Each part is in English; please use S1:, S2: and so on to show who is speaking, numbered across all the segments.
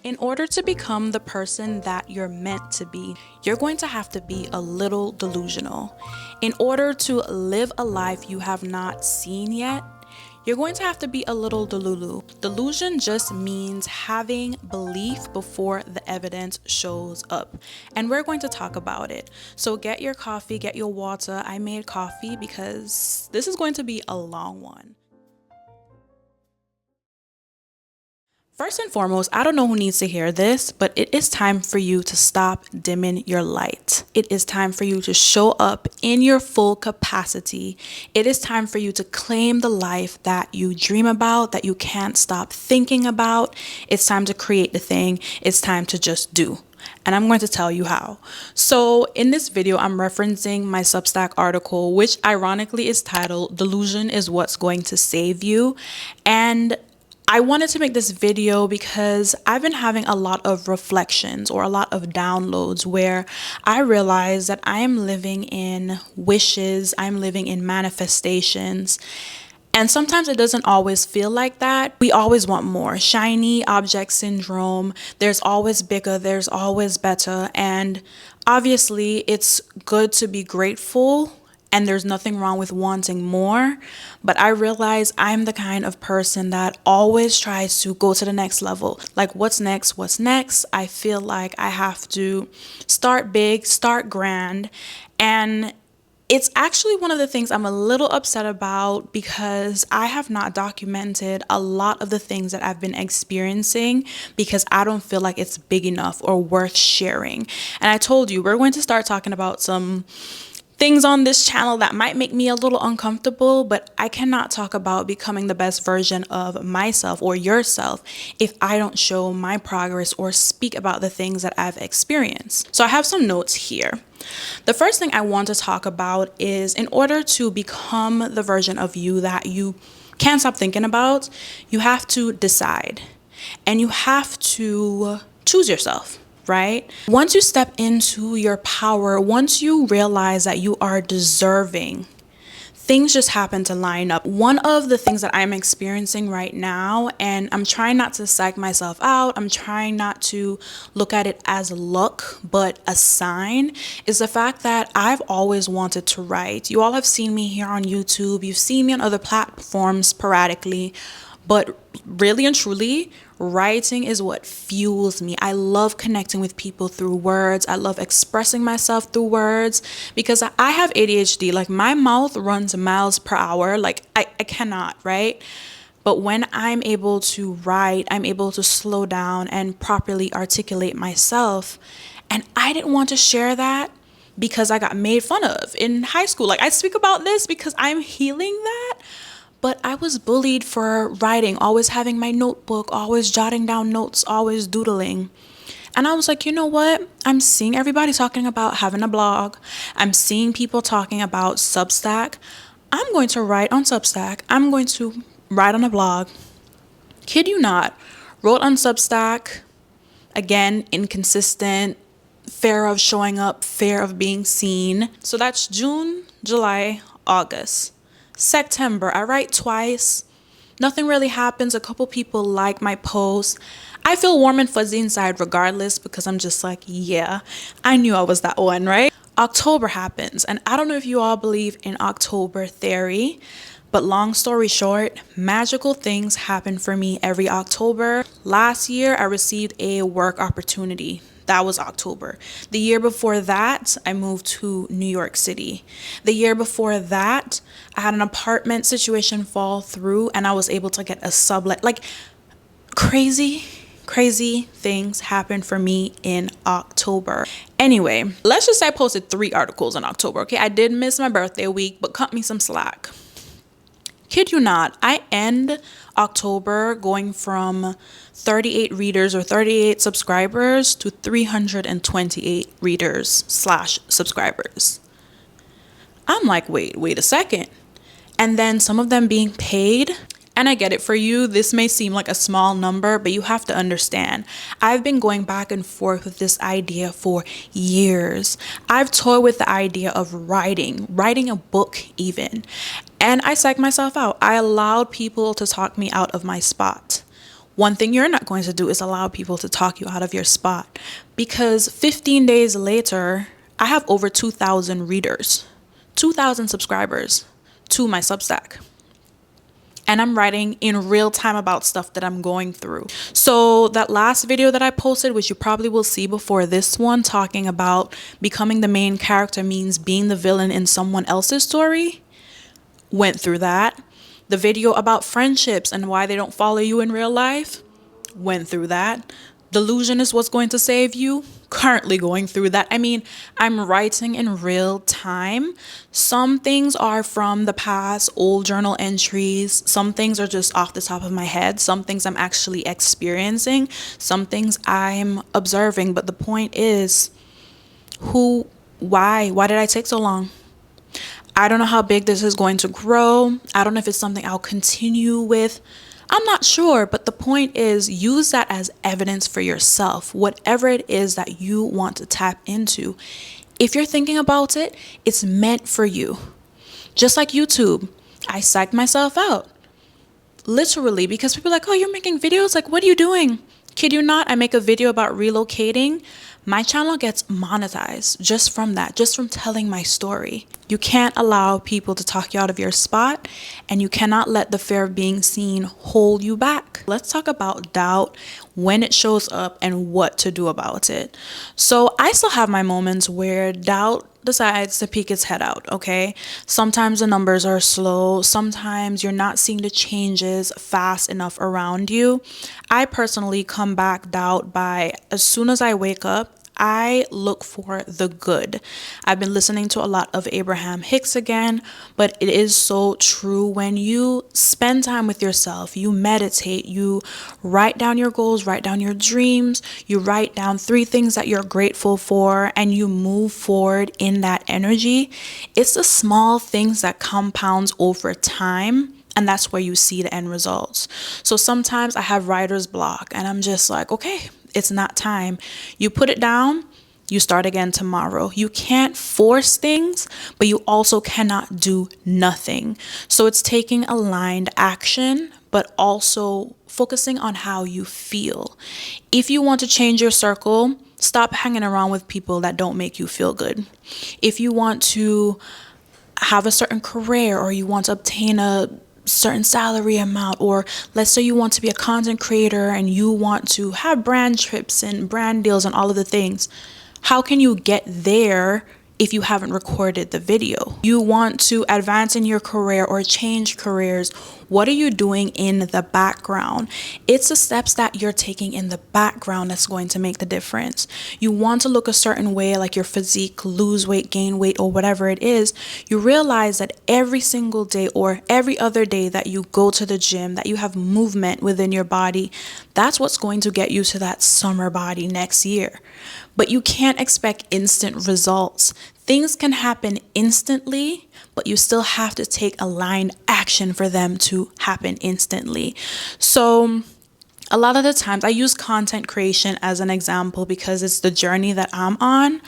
S1: In order to become the person that you're meant to be, you're going to have to be a little delusional. In order to live a life you have not seen yet, you're going to have to be a little delulu. Delusion just means having belief before the evidence shows up. And we're going to talk about it. So get your coffee, get your water. I made coffee because this is going to be a long one. First and foremost, I don't know who needs to hear this, but it is time for you to stop dimming your light. It is time for you to show up in your full capacity. It is time for you to claim the life that you dream about, that you can't stop thinking about. It's time to create the thing. It's time to just do. And I'm going to tell you how. So in this video, I'm referencing my Substack article, which ironically is titled "Delusion is What's Going to Save You." And I wanted to make this video because I've been having a lot of reflections or a lot of downloads where I realize that I am living in wishes, I'm living in manifestations. And sometimes it doesn't always feel like that. We always want more. Shiny object syndrome. There's always bigger, there's always better. And obviously it's good to be grateful. And there's nothing wrong with wanting more. But I realize I'm the kind of person that always tries to go to the next level. Like, what's next? What's next? I feel like I have to start big, start grand. And it's actually one of the things I'm a little upset about because I have not documented a lot of the things that I've been experiencing because I don't feel like it's big enough or worth sharing. And I told you, we're going to start talking about some things on this channel that might make me a little uncomfortable, but I cannot talk about becoming the best version of myself or yourself if I don't show my progress or speak about the things that I've experienced. So I have some notes here. The first thing I want to talk about is in order to become the version of you that you can't stop thinking about, you have to decide and you have to choose yourself. Right? Once you step into your power, once you realize that you are deserving, things just happen to line up. One of the things that I'm experiencing right now, and I'm trying not to psych myself out, I'm trying not to look at it as luck, but a sign, is the fact that I've always wanted to write. You all have seen me here on YouTube, you've seen me on other platforms sporadically, but really and truly, writing is what fuels me. I love connecting with people through words. I love expressing myself through words because I have ADHD. Like, my mouth runs miles per hour. Like, I cannot, right? But when I'm able to write, I'm able to slow down and properly articulate myself. And I didn't want to share that because I got made fun of in high school. Like, I speak about this because I'm healing that. But I was bullied for writing, always having my notebook, always jotting down notes, always doodling. And I was like, you know what? I'm seeing everybody talking about having a blog. I'm seeing people talking about Substack. I'm going to write on Substack. I'm going to write on a blog. Kid you not, wrote on Substack. Again, inconsistent, fear of showing up, fear of being seen. So that's June, July, August. September, I write twice. Nothing really happens. A couple people like my post. I feel warm and fuzzy inside regardless because I'm just like, yeah, I knew I was that one, right? October happens. And I don't know if you all believe in October theory, but long story short, magical things happen for me every October. Last year, I received a work opportunity. That was October. The year before that, I moved to New York City. The year before that, I had an apartment situation fall through and I was able to get a sublet. Like, crazy things happened for me in October. Anyway, let's just say I posted 3 articles in October, okay? I did miss my birthday week, but cut me some slack. Kid you not, I end October going from 38 readers or 38 subscribers to 328 readers / subscribers. I'm like, wait a second. And then some of them being paid. And I get it, for you, this may seem like a small number, but you have to understand, I've been going back and forth with this idea for years. I've toyed with the idea of writing a book even. And I psyched myself out. I allowed people to talk me out of my spot. One thing you're not going to do is allow people to talk you out of your spot, because 15 days later, I have over 2,000 readers, 2,000 subscribers to my Substack. And I'm writing in real time about stuff that I'm going through. So that last video that I posted, which you probably will see before this one, talking about becoming the main character means being the villain in someone else's story, went through that. The video about friendships and why they don't follow you in real life, went through that. Delusion is what's going to save you, currently going through that. I mean, I'm writing in real time. Some things are from the past, old journal entries. Some things are just off the top of my head. Some things I'm actually experiencing. Some things I'm observing. But the point is, why did I take so long? I don't know how big this is going to grow. I don't know if it's something I'll continue with. I'm not sure, but the point is, use that as evidence for yourself, whatever it is that you want to tap into. If you're thinking about it, it's meant for you. Just like YouTube, I psyched myself out. Literally, because people are like, oh, you're making videos? Like, what are you doing? Kid you not, I make a video about relocating. My channel gets monetized just from that, just from telling my story. You can't allow people to talk you out of your spot, and you cannot let the fear of being seen hold you back. Let's talk about doubt, when it shows up, and what to do about it. So I still have my moments where doubt decides to peek its head out, okay? Sometimes the numbers are slow. Sometimes you're not seeing the changes fast enough around you. I personally combat doubt by, as soon as I wake up, I look for the good. I've been listening to a lot of Abraham Hicks again, but it is so true. When you spend time with yourself, you meditate, you write down your goals, write down your dreams, you write down 3 things that you're grateful for, and you move forward in that energy. It's the small things that compounds over time. And that's where you see the end results. So sometimes I have writer's block and I'm just like, okay, it's not time. You put it down, you start again tomorrow. You can't force things, but you also cannot do nothing. So it's taking aligned action, but also focusing on how you feel. If you want to change your circle, stop hanging around with people that don't make you feel good. If you want to have a certain career, or you want to obtain a certain salary amount, or let's say you want to be a content creator and you want to have brand trips and brand deals and all of the things, how can you get there if you haven't recorded the video? You want to advance in your career or change careers. What are you doing in the background? It's the steps that you're taking in the background that's going to make the difference. You want to look a certain way, like your physique, lose weight, gain weight, or whatever it is. You realize that every single day or every other day that you go to the gym, that you have movement within your body, that's what's going to get you to that summer body next year. But you can't expect instant results. Things can happen instantly, but you still have to take aligned action for them to happen instantly. So a lot of the times I use content creation as an example because it's the journey that I'm on.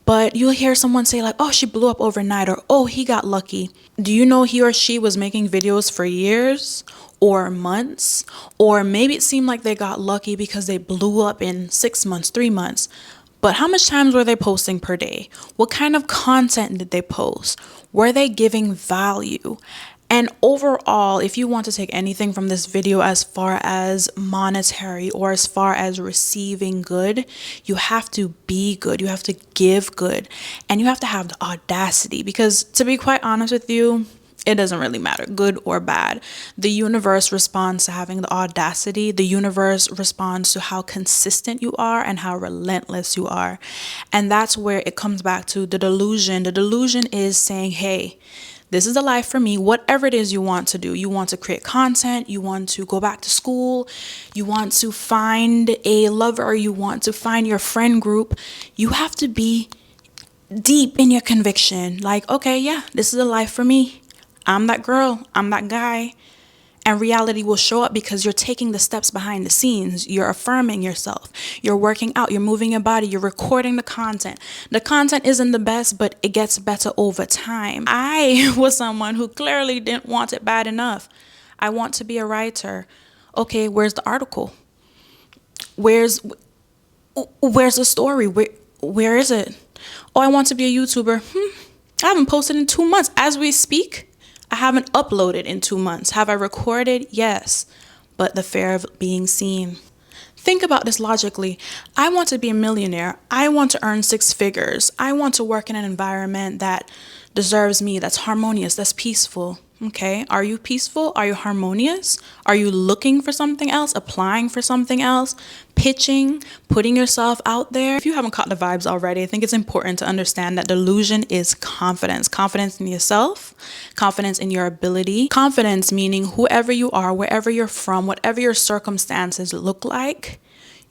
S1: But you'll hear someone say like, oh, she blew up overnight, or oh, he got lucky. Do you know he or she was making videos for years or months? Or maybe it seemed like they got lucky because they blew up in 6 months, 3 months. But how much times were they posting per day? What kind of content did they post? Were they giving value? And overall, if you want to take anything from this video as far as monetary or as far as receiving good, you have to be good. You have to give good. And you have to have the audacity, because to be quite honest with you, it doesn't really matter, good or bad. The universe responds to having the audacity. The universe responds to how consistent you are and how relentless you are. And that's where it comes back to the delusion. The delusion is saying, hey, this is the life for me. Whatever it is you want to do, you want to create content, you want to go back to school, you want to find a lover, you want to find your friend group. You have to be deep in your conviction. Like, okay, yeah, this is the life for me. I'm that girl, I'm that guy. And reality will show up because you're taking the steps behind the scenes. You're affirming yourself. You're working out. You're moving your body. You're recording the content. The content isn't the best, but it gets better over time. I was someone who clearly didn't want it bad enough. I want to be a writer. Okay, where's the article? Where's where's the story? Where is it? Oh, I want to be a YouTuber. I haven't posted in 2 months. As we speak, I haven't uploaded in 2 months. Have I recorded? Yes. But the fear of being seen. Think about this logically. I want to be a millionaire. I want to earn 6 figures. I want to work in an environment that deserves me, that's harmonious, that's peaceful. Okay, are you peaceful? Are you harmonious? Are you looking for something else, applying for something else, pitching, putting yourself out there? If you haven't caught the vibes already, I think it's important to understand that delusion is confidence. Confidence in yourself, confidence in your ability, confidence meaning whoever you are, wherever you're from, whatever your circumstances look like,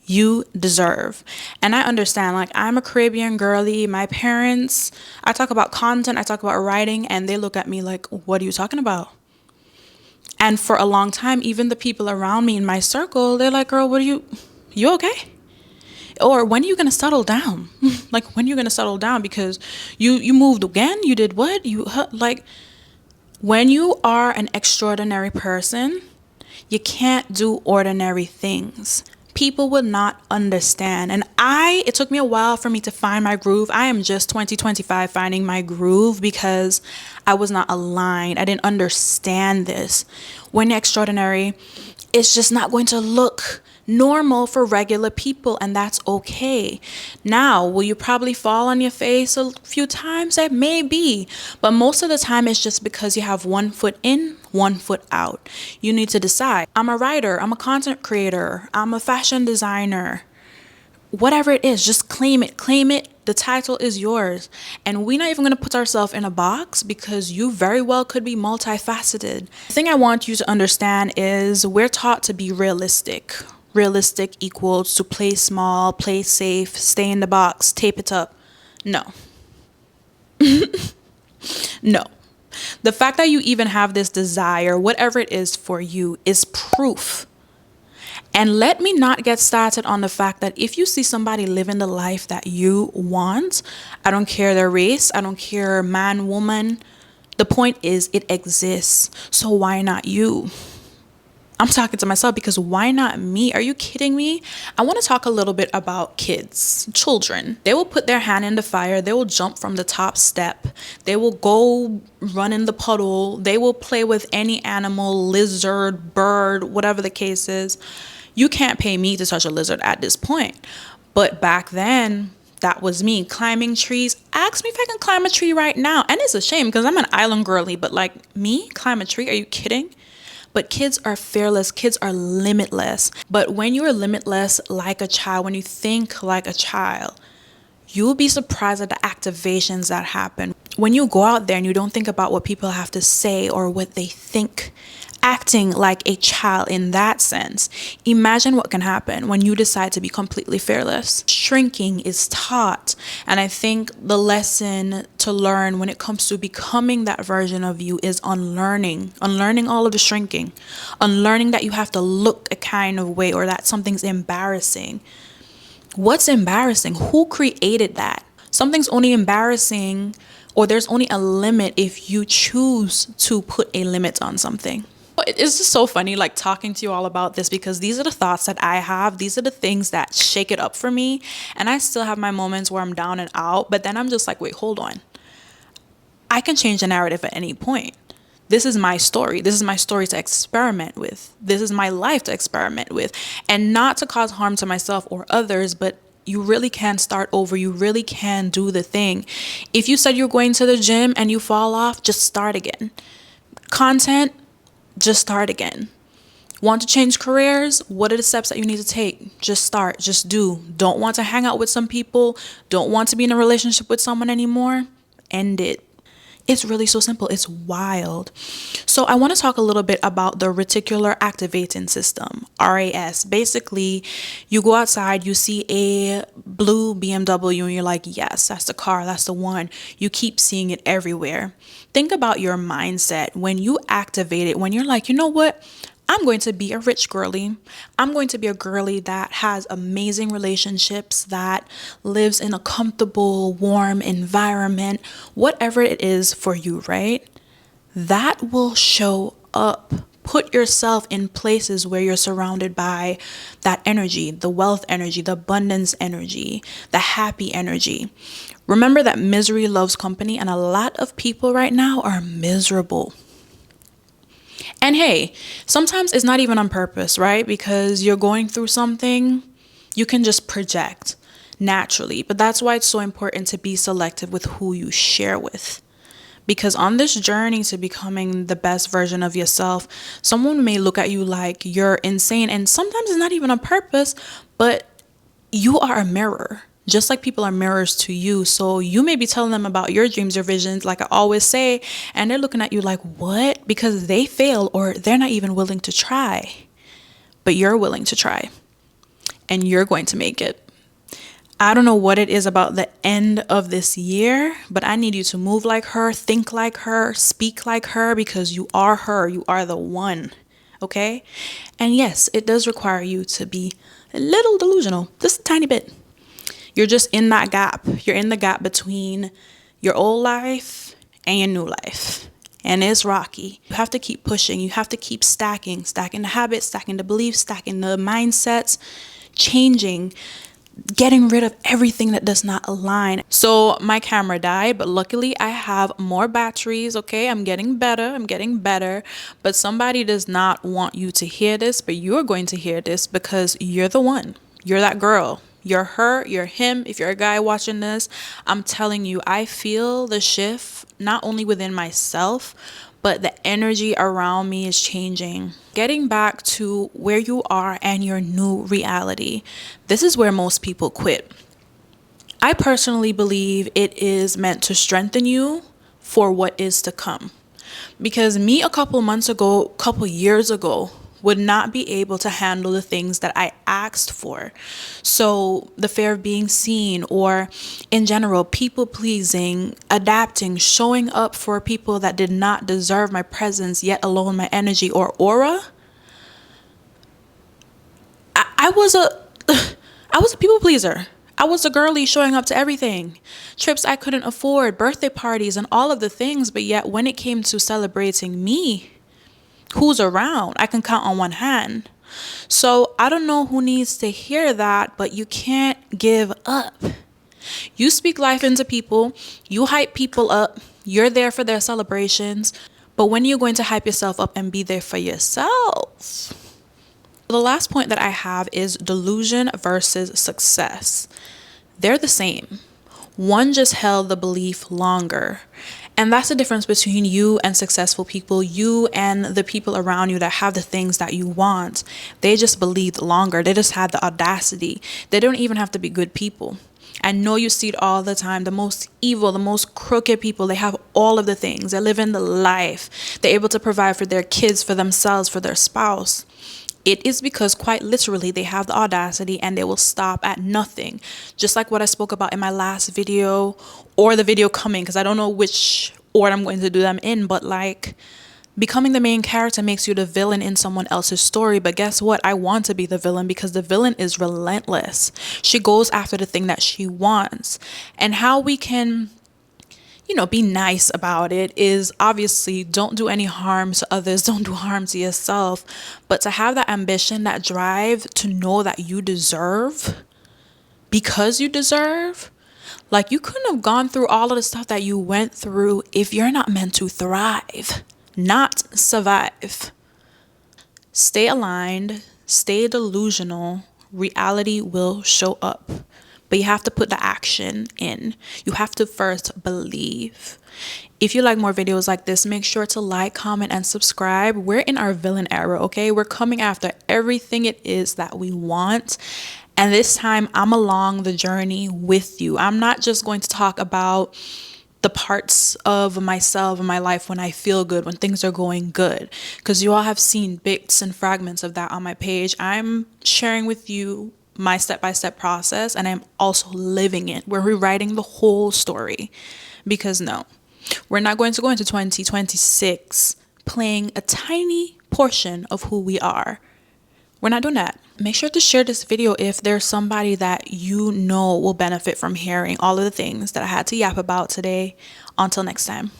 S1: you deserve. And I understand, like, I'm a Caribbean girly. My parents, I talk about content, I talk about writing, and they look at me like, what are you talking about? And for a long time, even the people around me in my circle, they're like, girl, you okay? Or when are you gonna settle down? Like, when are you gonna settle down? Because you moved again? You did what? Like, when you are an extraordinary person, you can't do ordinary things. People will not understand. And it took me a while for me to find my groove. I am just 2025 finding my groove because I was not aligned. I didn't understand this. When you're extraordinary, it's just not going to look normal for regular people, and that's okay. Now, will you probably fall on your face a few times? That may be, but most of the time it's just because you have one foot in, one foot out. You need to decide. I'm a writer, I'm a content creator, I'm a fashion designer. Whatever it is, just claim it. Claim it. The title is yours. And we're not even going to put ourselves in a box because you very well could be multifaceted. The thing I want you to understand is we're taught to be realistic. Realistic equals to play small, play safe, stay in the box, tape it up. No. No. The fact that you even have this desire, whatever it is for you, is proof. And let me not get started on the fact that if you see somebody living the life that you want, I don't care their race, I don't care man, woman. The point is it exists. So why not you? I'm talking to myself because why not me? Are you kidding me? I want to talk a little bit about kids, children. They will put their hand in the fire. They will jump from the top step. They will go run in the puddle. They will play with any animal, lizard, bird, whatever the case is. You can't pay me to touch a lizard at this point. But back then, that was me climbing trees. Ask me if I can climb a tree right now. And it's a shame because I'm an island girly, but like me, climb a tree? Are you kidding? But kids are fearless. Kids are limitless. But when you are limitless like a child, when you think like a child, you will be surprised at the activations that happen. When you go out there and you don't think about what people have to say or what they think, acting like a child in that sense, imagine what can happen when you decide to be completely fearless. Shrinking is taught. And I think the lesson to learn when it comes to becoming that version of you is unlearning. Unlearning all of the shrinking. Unlearning that you have to look a kind of way or that something's embarrassing. What's embarrassing? Who created that? Something's only embarrassing, or there's only a limit if you choose to put a limit on something. It's just so funny, like, talking to you all about this because these are the thoughts that I have. These are the things that shake it up for me. And I still have my moments where I'm down and out, but then I'm just like, wait, hold on. I can change the narrative at any point. This is my story. This is my story to experiment with. This is my life to experiment with. And not to cause harm to myself or others, but you really can start over. You really can do the thing. If you said you're going to the gym and you fall off, just start again. Content, just start again. Want to change careers? What are the steps that you need to take? Just start. Just do. Don't want to hang out with some people? Don't want to be in a relationship with someone anymore? End it. It's really so simple. It's wild. So I want to talk a little bit about the reticular activating system, RAS. Basically, you go outside, you see a blue BMW and you're like, yes, that's the car, that's the one. You keep seeing it everywhere. Think about your mindset when you activate it, when you're like, you know what? I'm going to be a rich girly. I'm going to be a girly that has amazing relationships, that lives in a comfortable, warm environment, whatever it is for you, right? That will show up put yourself in places where you're surrounded by that energy, the wealth energy, the abundance energy, the happy energy. Remember that misery loves company, and a lot of people right now are miserable. And hey, sometimes it's not even on purpose, right? Because you're going through something, you can just project naturally. But that's why it's so important to be selective with who you share with. Because on this journey to becoming the best version of yourself, someone may look at you like you're insane. And sometimes it's not even on purpose, but you are a mirror. Just like people are mirrors to you. So you may be telling them about your dreams, your visions, like I always say, and they're looking at you like, what? Because they fail or they're not even willing to try. But you're willing to try. And you're going to make it. I don't know what it is about the end of this year, but I need you to move like her, think like her, speak like her, because you are her. You are the one. Okay? And yes, it does require you to be a little delusional, just a tiny bit. You're just in that gap. You're in the gap between your old life and your new life. And it's rocky. You have to keep pushing. You have to keep stacking the habits, stacking the beliefs, stacking the mindsets, changing, getting rid of everything that does not align. So my camera died, but luckily I have more batteries. Okay, I'm getting better. But somebody does not want you to hear this, but you're going to hear this because you're the one. You're that girl. You're her, you're him. If you're a guy watching this, I'm telling you, I feel the shift not only within myself, but the energy around me is changing. Getting back to where you are and your new reality. This is where most people quit. I personally believe it is meant to strengthen you for what is to come. Because me a couple years ago, would not be able to handle the things that I asked for. So the fear of being seen, or in general, people pleasing, adapting, showing up for people that did not deserve my presence, yet alone my energy or aura. I was a people pleaser. I was a girly showing up to everything. Trips I couldn't afford, birthday parties, and all of the things. But yet when it came to celebrating me, who's around, I can count on one hand. So I don't know who needs to hear that, but you can't give up. You speak life into people, you hype people up, you're there for their celebrations, but when are you going to hype yourself up and be there for yourself? The last point that I have is delusion versus success. They're the same. One just held the belief longer. And that's the difference between you and successful people, you and the people around you that have the things that you want. They just believed longer. They just had the audacity. They don't even have to be good people. I know you see it all the time. The most evil, the most crooked people, they have all of the things. They're living the life. They're able to provide for their kids, for themselves, for their spouse. It is because quite literally they have the audacity and they will stop at nothing. Just like what I spoke about in my last video or the video coming, because I don't know which order I'm going to do them in, but like becoming the main character makes you the villain in someone else's story. But guess what? I want to be the villain because the villain is relentless. She goes after the thing that she wants. And how we can be nice about it is obviously don't do any harm to others, don't do harm to yourself, but to have that ambition, that drive to know that you deserve, because you deserve, like you couldn't have gone through all of the stuff that you went through if you're not meant to thrive, not survive. Stay aligned, stay delusional, reality will show up. But you have to put the action in. You have to first believe. If you like more videos like this, make sure to like, comment, and subscribe. We're in our villain era, okay? We're coming after everything it is that we want. And this time, I'm along the journey with you. I'm not just going to talk about the parts of myself and my life when I feel good, when things are going good. Because you all have seen bits and fragments of that on my page. I'm sharing with you my step-by-step process, and I'm also living it. We're rewriting the whole story, because no, we're not going to go into 2026 playing a tiny portion of who we are. We're not doing that. Make sure to share this video if there's somebody that you know will benefit from hearing all of the things that I had to yap about today. Until next time.